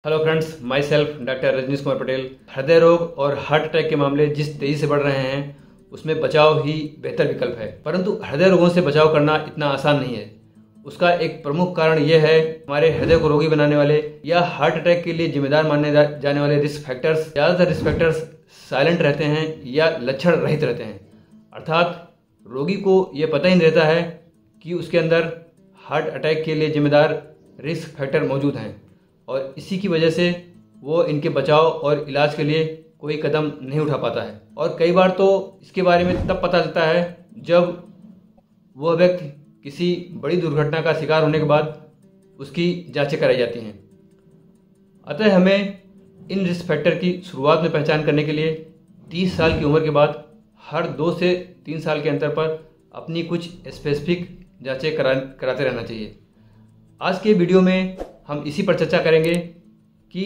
Hello friends, myself doctor Rajnish Kumar Patel. हृदय रोग और हार्ट अटैक के मामले जिस तेजी से बढ़ रहे हैं उसमें बचाव ही बेहतर विकल्प है, परंतु हृदय रोगों से बचाव करना इतना आसान नहीं है। उसका एक प्रमुख कारण यह है हमारे हृदय को रोगी बनाने वाले या हार्ट अटैक के लिए जिम्मेदार माने जाने वाले रिस्क फैक्टर्स। ज़्यादातर रिस्क फैक्टर्स साइलेंट रहते हैं या लक्षण रहित रहते हैं, अर्थात रोगी को यह पता ही नहीं रहता है कि उसके अंदर हार्ट अटैक के लिए जिम्मेदार रिस्क फैक्टर मौजूद हैं, और इसी की वजह से वो इनके बचाव और इलाज के लिए कोई कदम नहीं उठा पाता है। और कई बार तो इसके बारे में तब पता चलता है जब वह व्यक्ति किसी बड़ी दुर्घटना का शिकार होने के बाद उसकी जांचें कराई जाती हैं। अतः हमें इन रिस्क फैक्टर की शुरुआत में पहचान करने के लिए 30 साल की उम्र के बाद हर 2 से 3 साल के अंतर पर अपनी कुछ स्पेसिफिक जांचें कराते रहना चाहिए। आज के वीडियो में हम इसी पर चर्चा करेंगे कि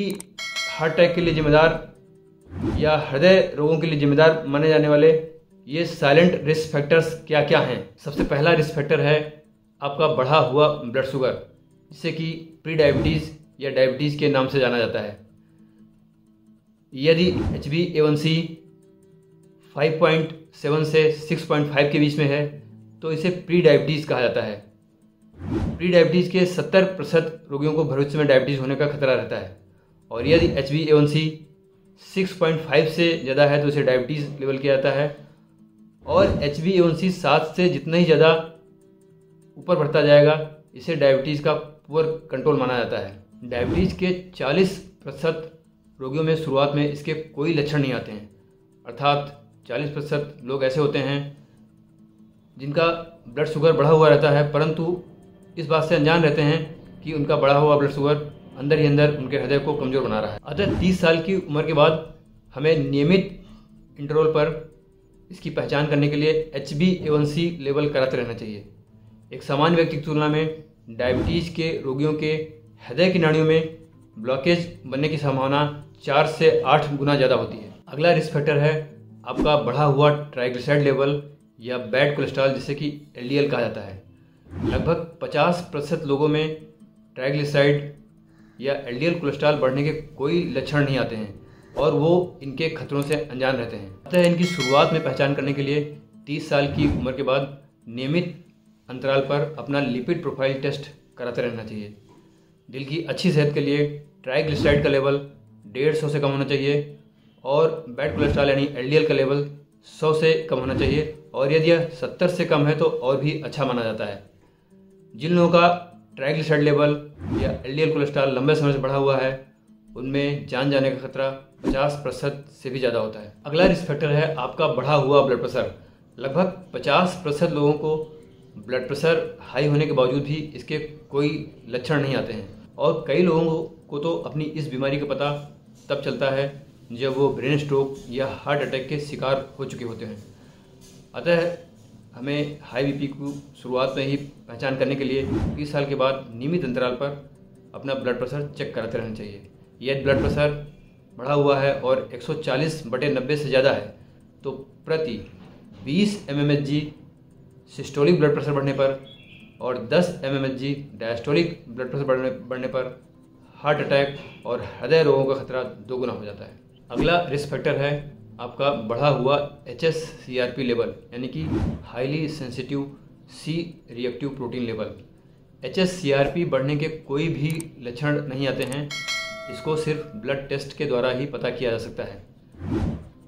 हार्ट अटैक के लिए जिम्मेदार या हृदय रोगों के लिए जिम्मेदार माने जाने वाले ये साइलेंट रिस्क फैक्टर्स क्या क्या हैं। सबसे पहला रिस्क फैक्टर है आपका बढ़ा हुआ ब्लड शुगर, जिसे कि प्री डायबिटीज़ या डायबिटीज़ के नाम से जाना जाता है। यदि HbA1c 5.7 से 6.5 के बीच में है तो इसे प्री डायबिटीज़ कहा जाता है। प्री डायबिटीज़ के 70% रोगियों को भविष्य में डायबिटीज़ होने का खतरा रहता है, और यदि HbA1c 6.5 से ज़्यादा है तो इसे डायबिटीज़ लेवल किया जाता है, और HbA1c 7 से जितना ही ज़्यादा ऊपर बढ़ता जाएगा इसे डायबिटीज़ का पुअर कंट्रोल माना जाता है। डायबिटीज़ के 40% रोगियों में शुरुआत में इसके कोई लक्षण नहीं आते हैं, अर्थात 40% लोग ऐसे होते हैं जिनका ब्लड शुगर बढ़ा हुआ रहता है, परंतु इस बात से अनजान रहते हैं कि उनका बढ़ा हुआ ब्लड शुगर अंदर ही अंदर उनके हृदय को कमज़ोर बना रहा है। अतः 30 साल की उम्र के बाद हमें नियमित इंटरवल पर इसकी पहचान करने के लिए HbA1c लेवल कराते रहना चाहिए। एक सामान्य व्यक्ति की तुलना में डायबिटीज़ के रोगियों के हृदय की नाड़ियों में ब्लॉकेज बनने की संभावना 4 से 8 गुना ज़्यादा होती है। अगला रिस्क फैक्टर है आपका बढ़ा हुआ ट्राइग्लिसराइड लेवल या बैड कोलेस्ट्रॉल, जिसे कि LDL कहा जाता है। लगभग 50% लोगों में ट्राइग्लिसराइड या LDL कोलेस्ट्रॉल बढ़ने के कोई लक्षण नहीं आते हैं और वो इनके खतरों से अनजान रहते हैं। अतः इनकी शुरुआत में पहचान करने के लिए 30 साल की उम्र के बाद नियमित अंतराल पर अपना लिपिड प्रोफाइल टेस्ट कराते रहना चाहिए। दिल की अच्छी सेहत के लिए ट्राइग्लिसराइड का लेवल 150 से कम होना चाहिए, और बैड कोलेस्ट्रॉल यानी LDL का लेवल 100 से कम होना चाहिए, और यदि यह 70 से कम है तो और भी अच्छा माना जाता है। जिन लोगों का ट्राइग्लिसराइड लेवल या LDL कोलेस्ट्रॉल लंबे समय से बढ़ा हुआ है उनमें जान जाने का खतरा 50% से भी ज़्यादा होता है। अगला रिस्क फैक्टर है आपका बढ़ा हुआ ब्लड प्रेशर। लगभग 50% लोगों को ब्लड प्रेशर हाई होने के बावजूद भी इसके कोई लक्षण नहीं आते हैं, और कई लोगों को तो अपनी इस बीमारी का पता तब चलता है जब वो ब्रेन स्ट्रोक या हार्ट अटैक के शिकार हो चुके होते हैं। अतः हमें हाई BP को शुरुआत में ही पहचान करने के लिए 30 साल के बाद नियमित अंतराल पर अपना ब्लड प्रेशर चेक कराते रहना चाहिए। यदि ब्लड प्रेशर बढ़ा हुआ है और 140/90 से ज़्यादा है तो प्रति 20 mmHg सिस्टोलिक ब्लड प्रेशर बढ़ने पर और 10 mmHg डायस्टोलिक ब्लड प्रेशर बढ़ने पर हार्ट अटैक और हृदय रोगों का खतरा 2 गुना हो जाता है। अगला रिस्क फैक्टर है आपका बढ़ा हुआ hsCRP लेवल, यानी कि highly sensitive C reactive protein level. hsCRP बढ़ने के कोई भी लक्षण नहीं आते हैं, इसको सिर्फ ब्लड टेस्ट के द्वारा ही पता किया जा सकता है।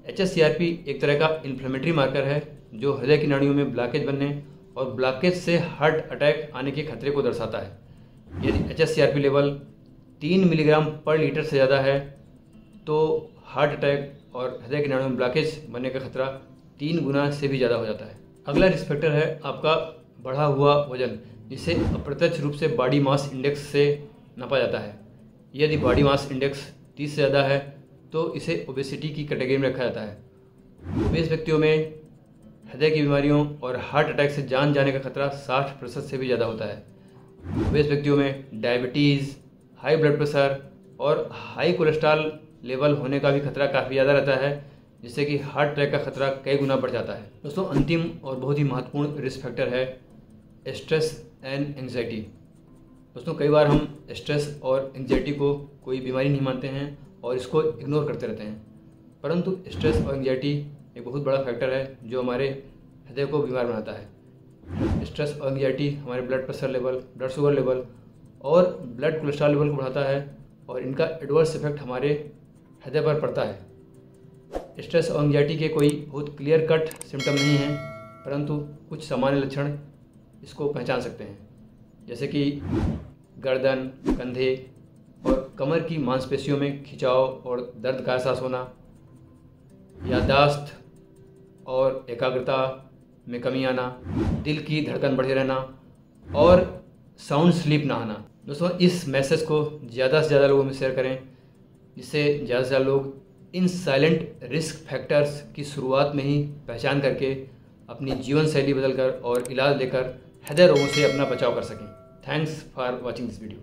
hsCRP एक तरह का इन्फ्लेमेटरी मार्कर है जो हृदय की नाड़ियों में ब्लॉकेज बनने और ब्लॉकेज से हार्ट अटैक आने के खतरे को दर्शाता है। यदि hsCRP लेवल 3 मिलीग्राम पर लीटर से ज़्यादा है तो हार्ट अटैक और हृदय की नाड़ियों में ब्लॉकेज बनने का खतरा 3 गुना से भी ज़्यादा हो जाता है। अगला रिस्क फैक्टर है आपका बढ़ा हुआ वजन, जिसे अप्रत्यक्ष रूप से बॉडी मास इंडेक्स से नापा जाता है। यदि बॉडी मास इंडेक्स 30 से ज़्यादा है तो इसे ओबेसिटी की कैटेगरी में रखा जाता है। ओबेस व्यक्तियों में हृदय की बीमारियों और हार्ट अटैक से जान जाने का खतरा 60% से भी ज़्यादा होता है। ओबेस व्यक्तियों में डायबिटीज़, हाई ब्लड प्रेशर और हाई कोलेस्ट्रॉल लेवल होने का भी खतरा काफ़ी ज़्यादा रहता है, जिससे कि हार्ट अटैक का खतरा कई गुना बढ़ जाता है। दोस्तों, अंतिम और बहुत ही महत्वपूर्ण रिस्क फैक्टर है स्ट्रेस एंड एंग्जाइटी। दोस्तों, कई बार हम स्ट्रेस और एंग्जाइटी को कोई बीमारी नहीं मानते हैं और इसको इग्नोर करते रहते हैं, परंतु स्ट्रेस और एंग्जाइटी एक बहुत बड़ा फैक्टर है जो हमारे हृदय को बीमार बनाता है। स्ट्रेस और एंग्जाइटी हमारे blood pressure level, blood sugar level और ब्लड कोलेस्ट्रॉल लेवल को बढ़ाता है और इनका एडवर्स इफेक्ट हमारे हृदय पर पड़ता है। स्ट्रेस और एंग्जाइटी के कोई बहुत क्लियर कट सिम्टम नहीं हैं, परंतु कुछ सामान्य लक्षण इसको पहचान सकते हैं, जैसे कि गर्दन, कंधे और कमर की मांसपेशियों में खिंचाव और दर्द का एहसास होना, याददाश्त और एकाग्रता में कमी आना, दिल की धड़कन बढ़े रहना और साउंड स्लीप ना आना। दोस्तों, इस मैसेज को ज़्यादा से ज़्यादा लोगों में शेयर करें, जिससे ज़्यादा से ज़्यादा लोग इन साइलेंट रिस्क फैक्टर्स की शुरुआत में ही पहचान करके अपनी जीवन शैली बदलकर और इलाज लेकर हृदय रोगों से अपना बचाव कर सकें। Thanks for watching this video.